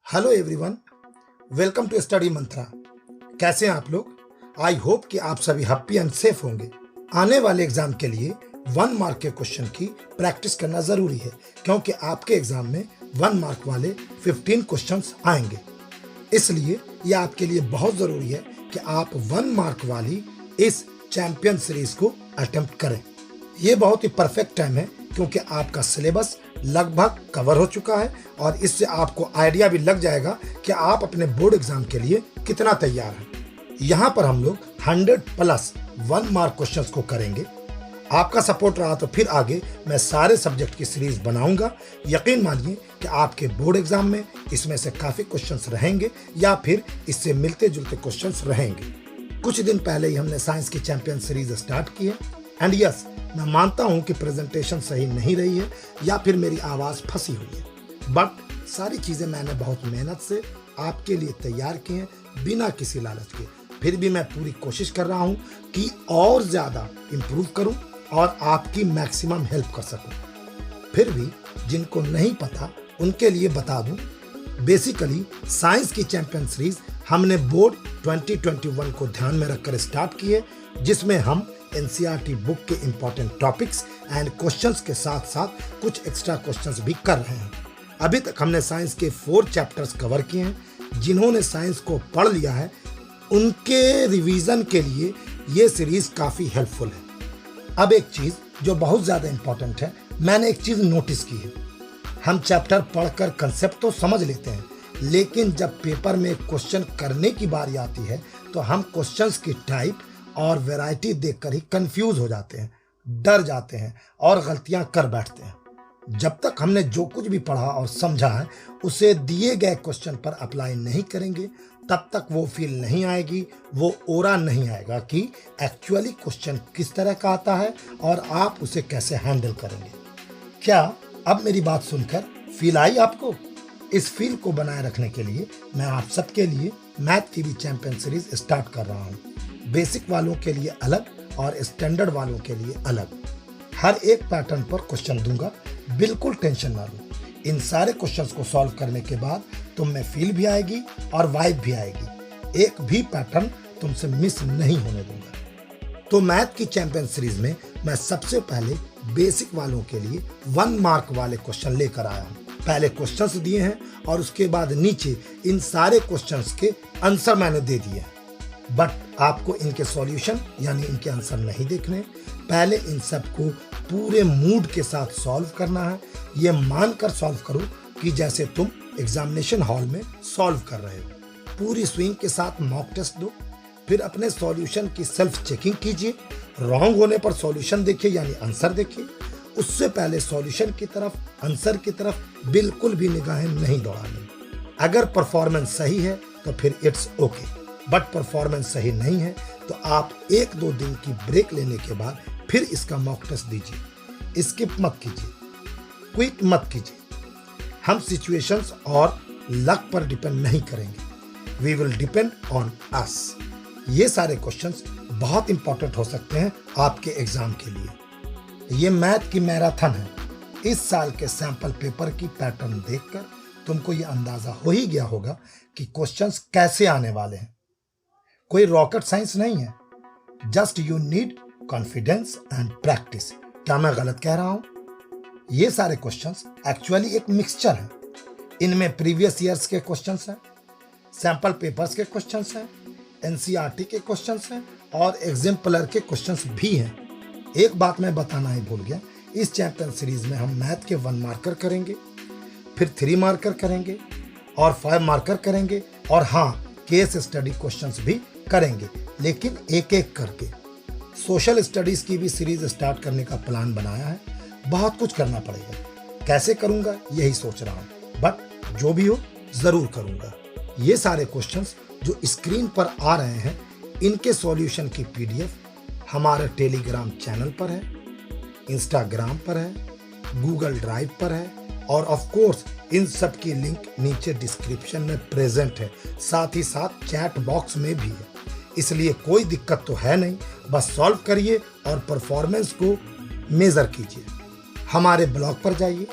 Hello everyone, welcome to study Mantra. कैसे हैं आप लोग? आई होप कि आप सभी हैप्पी एंड सेफ होंगे। आने वाले एग्जाम के लिए 1 मार्क के क्वेश्चन की प्रैक्टिस करना जरूरी है, क्योंकि आपके एग्जाम में 1 मार्क वाले 15 क्वेश्चंस आएंगे। इसलिए ये आपके लिए बहुत जरूरी है कि आप 1 मार्क वाली इस चैंपियन सीरीज को अटेम्प्ट करें। ये बहुत ही परफेक्ट टाइम है, क्योंकि आपका सिलेबस लगभग कवर हो चुका है और इससे आपको आइडिया भी लग जाएगा कि आप अपने बोर्ड एग्जाम के लिए कितना तैयार हैं। यहाँ पर हम लोग 100+ 1 मार्क क्वेश्चंस को करेंगे। आपका सपोर्ट रहा तो फिर आगे मैं सारे सब्जेक्ट की सीरीज बनाऊंगा। यकीन मानिए कि आपके बोर्ड एग्जाम में इसमें से काफी क्वेश्चंस रहेंगे या फिर इससे मिलते जुलते क्वेश्चंस रहेंगे। कुछ दिन पहले ही हमने साइंस की चैंपियन सीरीज स्टार्ट की है एंड यस, मैं मानता हूं कि प्रेजेंटेशन सही नहीं रही है या फिर मेरी आवाज फंसी हुई है, बट सारी चीजें मैंने बहुत मेहनत से आपके लिए तैयार की हैं, बिना किसी लालच के। फिर भी मैं पूरी कोशिश कर रहा हूं कि और ज्यादा इंप्रूव करूं और आपकी मैक्सिमम हेल्प कर सकूं। फिर भी जिनको नहीं पता उनके लिए बता दूं, बेसिकली साइंस की चैंपियन सीरीज हमने बोर्ड 2021 को ध्यान में रखकर स्टार्ट की है, जिसमें हम एनसीईआरटी बुक के इंपॉर्टेंट टॉपिक्स एंड क्वेश्चंस के साथ साथ कुछ एक्स्ट्रा क्वेश्चंस भी कर रहे हैं। अभी तक हमने साइंस के 4 चैप्टर्स कवर किए हैं। जिन्होंने साइंस को पढ़ लिया है उनके रिवीजन के लिए ये सीरीज काफी हेल्पफुल है। अब एक चीज जो बहुत ज्यादा इंपॉर्टेंट है, मैंने एक चीज नोटिस की है। हम चैप्टर पढ़कर कंसेप्ट तो समझ लेते हैं, लेकिन जब पेपर में क्वेश्चन करने की बारी आती है तो हम क्वेश्चंस की टाइप और वैरायटी देखकर ही कंफ्यूज हो जाते हैं, डर जाते हैं और गलतियां कर बैठते हैं। जब तक हमने जो कुछ भी पढ़ा और समझा है उसे दिए गए क्वेश्चन पर अप्लाई नहीं करेंगे, तब तक वो फील नहीं आएगी, वो ओरा नहीं आएगा कि एक्चुअली क्वेश्चन किस तरह का आता है और आप उसे कैसे हैंडल करेंगे। क्या अब मेरी बात सुनकर फील आई आपको? इस फील को बनाए रखने के लिए मैं आप सबके लिए मैथ की भी चैंपियन सीरीज स्टार्ट कर रहा हूँ। बेसिक वालों के लिए अलग और स्टैंडर्ड वालों के लिए अलग। हर एक पैटर्न पर क्वेश्चन दूंगा, बिल्कुल टेंशन ना लो। इन सारे क्वेश्चंस को सॉल्व करने के बाद तुम में फील भी आएगी और वाइब भी आएगी। एक भी पैटर्न तुमसे मिस नहीं होने दूंगा। तो मैथ की चैंपियन सीरीज में मैं सबसे पहले बेसिक वालों के लिए 1 मार्क वाले क्वेश्चन लेकर आया हूँ। पहले क्वेश्चंस दिए हैं और उसके बाद नीचे इन सारे क्वेश्चंस के आंसर मैंने दे दिए हैं, बट आपको इनके सॉल्यूशन यानी इनके आंसर नहीं देखने। पहले इन सब को पूरे मूड के साथ सॉल्व करना है। ये मानकर सॉल्व करो कि जैसे तुम एग्जामिनेशन हॉल में सॉल्व कर रहे हो। पूरी स्विंग के साथ मॉक टेस्ट दो, फिर अपने सॉल्यूशन की सेल्फ चेकिंग कीजिए। रॉन्ग होने पर सॉल्यूशन देखिए यानी आंसर देखिए। उससे पहले सॉल्यूशन की तरफ, आंसर की तरफ बिल्कुल भी निगाहें नहीं दौड़ानी। अगर परफॉर्मेंस सही है तो फिर इट्स ओके, बट परफॉर्मेंस सही नहीं है तो आप 1-2 दिन की ब्रेक लेने के बाद फिर इसका मॉक टेस्ट दीजिए। स्किप मत कीजिए, क्विट मत कीजिए। हम सिचुएशंस और लक पर डिपेंड नहीं करेंगे, we will depend on us. ये सारे क्वेश्चंस बहुत इंपॉर्टेंट हो सकते हैं आपके एग्जाम के लिए। ये मैथ की मैराथन है। इस साल के सैंपल पेपर की पैटर्न देखकर तुमको ये अंदाजा हो ही गया होगा कि क्वेश्चंस कैसे आने वाले हैं। कोई रॉकेट साइंस नहीं है, just you need confidence and practice. क्या मैं गलत कह रहा हूं? ये सारे क्वेश्चंस एक्चुअली एक मिक्सचर है। इनमें प्रीवियस ईयर्स के क्वेश्चंस हैं, सैंपल पेपर्स के क्वेश्चंस हैं, एनसीईआरटी के क्वेश्चंस हैं और एग्जाम्पलर के क्वेश्चंस भी हैं। एक बात मैं बताना ही भूल गया, इस चैंपियन सीरीज में हम मैथ के 1 मार्कर करेंगे, फिर 3 मार्कर करेंगे और 5 मार्कर करेंगे, और हाँ, केस स्टडी क्वेश्चंस भी करेंगे, लेकिन एक एक करके। सोशल स्टडीज की भी सीरीज स्टार्ट करने का प्लान बनाया है। बहुत कुछ करना पड़ेगा, कैसे करूंगा यही सोच रहा हूं, बट जो भी हो जरूर करूंगा। ये सारे क्वेश्चंस जो स्क्रीन पर आ रहे हैं, इनके सॉल्यूशन की पीडीएफ हमारे टेलीग्राम चैनल पर है, इंस्टाग्राम पर है, गूगल ड्राइव पर है और ऑफ कोर्स इन सब की लिंक नीचे डिस्क्रिप्शन में प्रेजेंट है, साथ ही साथ चैट बॉक्स में भी है। इसलिए कोई दिक्कत तो है नहीं, बस सॉल्व करिए और परफॉर्मेंस को मेजर कीजिए। हमारे ब्लॉग पर जाइए,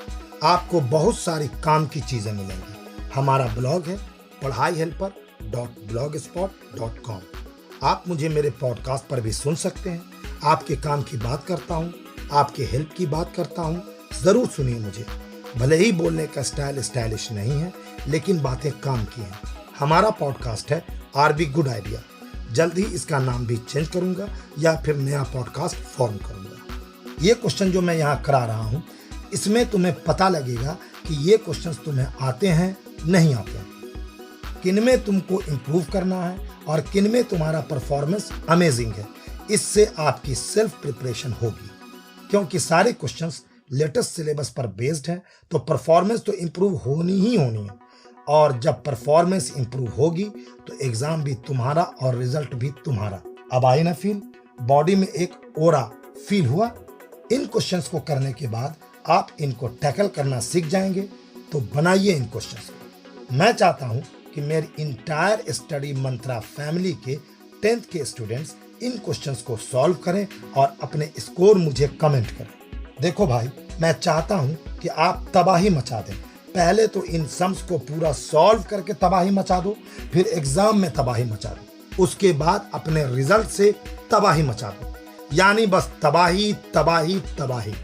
आपको बहुत सारी काम की चीजें मिलेंगी। हमारा ब्लॉग है padhaihelper.blogspot.com। आप मुझे मेरे पॉडकास्ट पर भी सुन सकते हैं। आपके काम की बात करता हूँ, आपके हेल्प की बात करता हूँ, जरूर सुनिए मुझे। भले ही बोलने का स्टाइल स्टाइलिश नहीं है, लेकिन बातें काम की हैं। हमारा पॉडकास्ट है आरबी गुड आइडिया। जल्द ही इसका नाम भी चेंज करूंगा या फिर नया पॉडकास्ट फॉर्म करूंगा। ये क्वेश्चन जो मैं यहाँ करा रहा हूँ, इसमें तुम्हें पता लगेगा कि ये क्वेश्चंस तुम्हें आते हैं नहीं आते हैं, किनमें तुमको इम्प्रूव करना है और किनमें तुम्हारा परफॉर्मेंस अमेजिंग है। इससे आपकी सेल्फ प्रिपरेशन होगी, क्योंकि सारे क्वेश्चंस लेटेस्ट सिलेबस पर बेस्ड हैं, तो परफॉर्मेंस तो इम्प्रूव होनी ही होनी है। और जब परफॉर्मेंस इम्प्रूव होगी तो एग्जाम भी तुम्हारा और रिजल्ट भी तुम्हारा। अब आई ना फील, बॉडी में एक ओरा फील हुआ। इन क्वेश्चंस को करने के बाद आप इनको टैकल करना सीख जाएंगे। तो बनाइए इन क्वेश्चंस को। मैं चाहता हूं कि मेरी इंटायर स्टडी मंत्रा फैमिली के 10th के स्टूडेंट्स इन क्वेश्चंस को सॉल्व करें और अपने स्कोर मुझे कमेंट करें। देखो भाई, मैं चाहता हूं कि आप तबाही मचा दें। पहले तो इन सम्स को पूरा सॉल्व करके तबाही मचा दो, फिर एग्जाम में तबाही मचा दो, उसके बाद अपने रिजल्ट से तबाही मचा दो। यानी बस तबाही तबाही तबाही।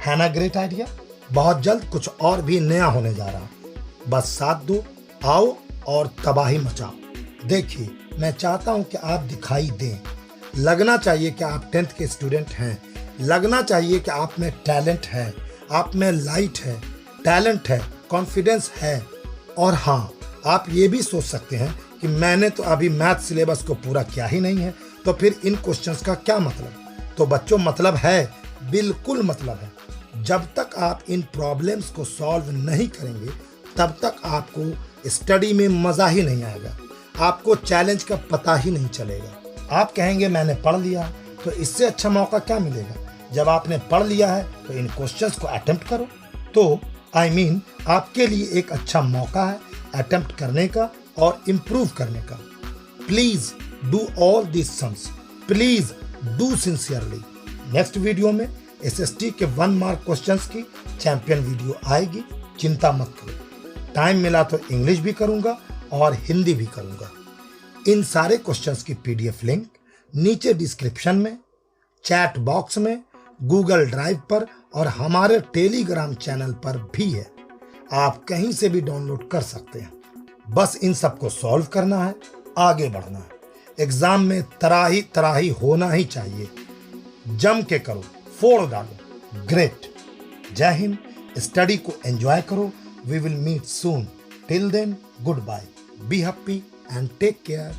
है ना ग्रेट आइडिया? बहुत जल्द कुछ और भी नया होने जा रहा। बस साथ दो, आओ और तबाही मचाओ। देखिए, मैं चाहता हूं कि आप दिखाई दें। लगना चाहिए कि आप 10th के स्टूडेंट हैं। लगना चाहिए कि आप में टैलेंट है, आप में लाइट है, टैलेंट है, कॉन्फिडेंस है। और हाँ, आप ये भी सोच सकते हैं कि मैंने तो अभी मैथ सिलेबस को पूरा किया ही नहीं है, तो फिर इन क्वेश्चंस का क्या मतलब? तो बच्चों, मतलब है, बिल्कुल मतलब है। जब तक आप इन प्रॉब्लम्स को सॉल्व नहीं करेंगे, तब तक आपको स्टडी में मजा ही नहीं आएगा, आपको चैलेंज का पता ही नहीं चलेगा। आप कहेंगे मैंने पढ़ लिया, तो इससे अच्छा मौका क्या मिलेगा? जब आपने पढ़ लिया है तो इन क्वेश्चंस को अटेम्प्ट करो। तो आपके लिए एक अच्छा मौका है अटेम्प्ट करने का और इम्प्रूव करने का। Please do all this sums, please do sincerely. Next video में SST के 1 मार्क क्वेश्चंस की चैंपियन वीडियो आएगी, चिंता मत करो। टाइम मिला तो इंग्लिश भी करूंगा और हिंदी भी करूंगा। इन सारे क्वेश्चंस की PDF लिंक नीचे डिस्क्रिप्शन में, चैट बॉक्स में, गूगल ड्राइव पर और हमारे टेलीग्राम चैनल पर भी है। आप कहीं से भी डाउनलोड कर सकते हैं। बस इन सबको सॉल्व करना है, आगे बढ़ना है। एग्जाम में तराही तराही होना ही चाहिए। जम के करो, फोड़ डालो। ग्रेट। जय हिंद। स्टडी को एंजॉय करो। We will meet soon. Till then, goodbye. Be happy and take care.